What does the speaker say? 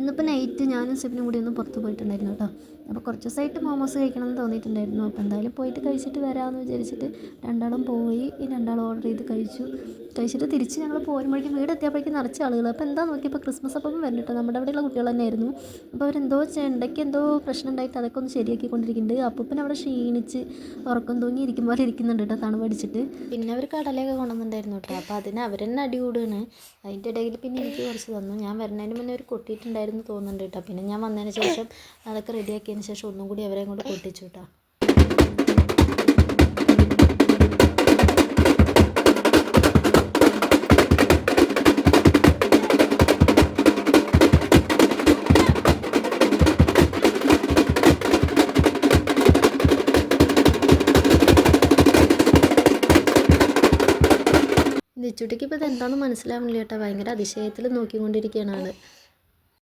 ഇന്നിപ്പോൾ നൈറ്റ് ഞാനും സിബിനും കൂടി ഒന്ന് പുറത്ത് പോയിട്ടുണ്ടായിരുന്നു കേട്ടോ. അപ്പോൾ കുറച്ച് ദിവസമായിട്ട് മോമോസ് കഴിക്കണമെന്ന് തോന്നിയിട്ടുണ്ടായിരുന്നു. അപ്പോൾ എന്തായാലും പോയിട്ട് കഴിച്ചിട്ട് വരാമെന്ന് വിചാരിച്ചിട്ട് രണ്ടാളും പോയി. ഈ രണ്ടാളും ഓർഡർ ചെയ്ത് കഴിച്ചിട്ട് തിരിച്ച് ഞങ്ങൾ പോരുമ്പോഴേക്കും വീടെത്തിയപ്പോഴേക്കും നിറച്ച ആളുകൾ. അപ്പോൾ എന്താ നോക്കിയപ്പോൾ ക്രിസ്മസ് അപ്പം വന്നിട്ട് നമ്മുടെ അവിടെയുള്ള കുട്ടികൾ തന്നെയായിരുന്നു. അപ്പോൾ അവരെന്തോ ചെണ്ടയ്ക്ക് എന്തോ പ്രശ്നം ഉണ്ടായിട്ട് അതൊക്കെ ഒന്ന് ശരിയാക്കിക്കൊണ്ടിരിക്കുന്നുണ്ട്. അപ്പം അവിടെ ക്ഷീണിച്ച് ഉറക്കം തൂങ്ങി ഇരിക്കും പോലെ ഇരിക്കുന്നുണ്ട് കേട്ടോ, തണുപടിച്ചിട്ട്. പിന്നെ അവർ കടലയൊക്കെ കൊണ്ടുവന്നിട്ടുണ്ടായിരുന്നു കേട്ടോ. അപ്പോൾ അതിന് അവരെന്നെ അടി കൂടുകയാണ്. അതിൻ്റെ ഇടയിൽ പിന്നെ എനിക്ക് കുറച്ച് തന്നു. ഞാൻ വരുന്നതിന് മുന്നേ അവർ കൊട്ടിയിട്ടുണ്ടായിരുന്നു തോന്നുന്നുണ്ട് കേട്ടോ. പിന്നെ ഞാൻ വന്നതിന് ശേഷം അതൊക്കെ റെഡിയാക്കിയതിന് ശേഷം ഒന്നും കൂടി അവരെ കൊണ്ട് കൊട്ടിച്ചു കേട്ടോ. ദിച്ചുട്ടിക്ക് ഇപ്പോൾ ഇത് എന്താണെന്ന് മനസ്സിലാവുന്നില്ല കേട്ടോ. ഭയങ്കര അതിശയത്തിൽ നോക്കിക്കൊണ്ടിരിക്കുകയാണ് ആൾ.